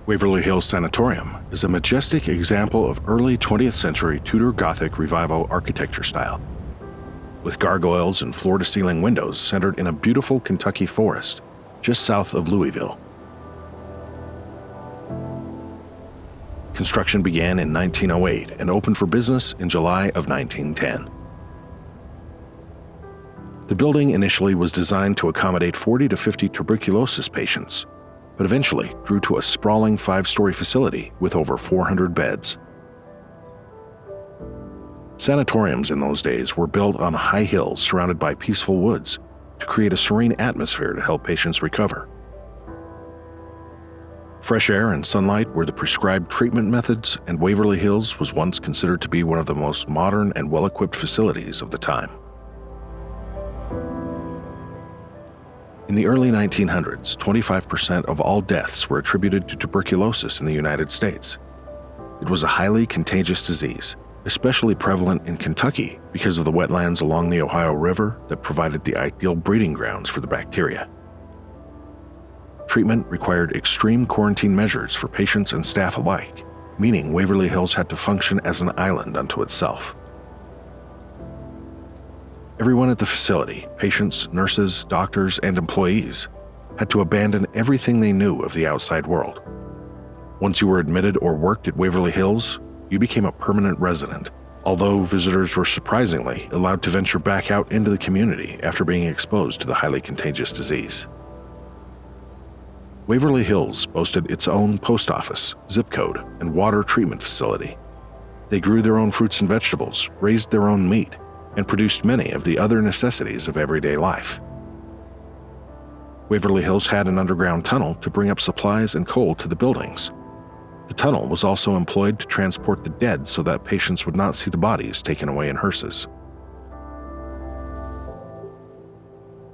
Waverly Hills Sanatorium is a majestic example of early 20th century Tudor Gothic Revival architecture style, with gargoyles and floor-to-ceiling windows centered in a beautiful Kentucky forest just south of Louisville. Construction began in 1908 and opened for business in July of 1910. The building initially was designed to accommodate 40 to 50 tuberculosis patients, but eventually grew to a sprawling 5-story facility with over 400 beds. Sanatoriums in those days were built on high hills surrounded by peaceful woods to create a serene atmosphere to help patients recover. Fresh air and sunlight were the prescribed treatment methods, and Waverly Hills was once considered to be one of the most modern and well-equipped facilities of the time. In the early 1900s, 25% of all deaths were attributed to tuberculosis in the United States. It was a highly contagious disease, especially prevalent in Kentucky because of the wetlands along the Ohio River that provided the ideal breeding grounds for the bacteria. Treatment required extreme quarantine measures for patients and staff alike, meaning Waverly Hills had to function as an island unto itself. Everyone at the facility, patients, nurses, doctors, and employees, had to abandon everything they knew of the outside world. Once you were admitted or worked at Waverly Hills, you became a permanent resident, although visitors were surprisingly allowed to venture back out into the community after being exposed to the highly contagious disease. Waverly Hills boasted its own post office, zip code, and water treatment facility. They grew their own fruits and vegetables, raised their own meat, and produced many of the other necessities of everyday life. Waverly Hills had an underground tunnel to bring up supplies and coal to the buildings. The tunnel was also employed to transport the dead so that patients would not see the bodies taken away in hearses.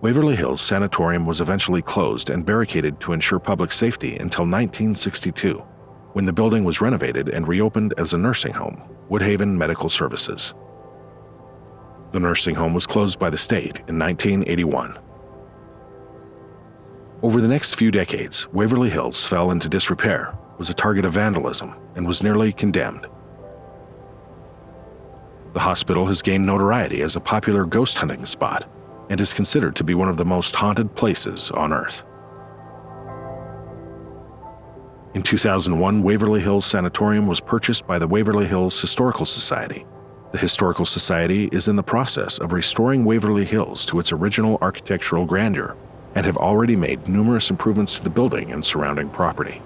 Waverly Hills Sanatorium was eventually closed and barricaded to ensure public safety until 1962, when the building was renovated and reopened as a nursing home, Woodhaven Medical Services. The nursing home was closed by the state in 1981. Over the next few decades, Waverly Hills fell into disrepair, was a target of vandalism, and was nearly condemned. The hospital has gained notoriety as a popular ghost hunting spot and is considered to be one of the most haunted places on Earth. In 2001, Waverly Hills Sanatorium was purchased by the Waverly Hills Historical Society. The Historical Society is in the process of restoring Waverly Hills to its original architectural grandeur and have already made numerous improvements to the building and surrounding property.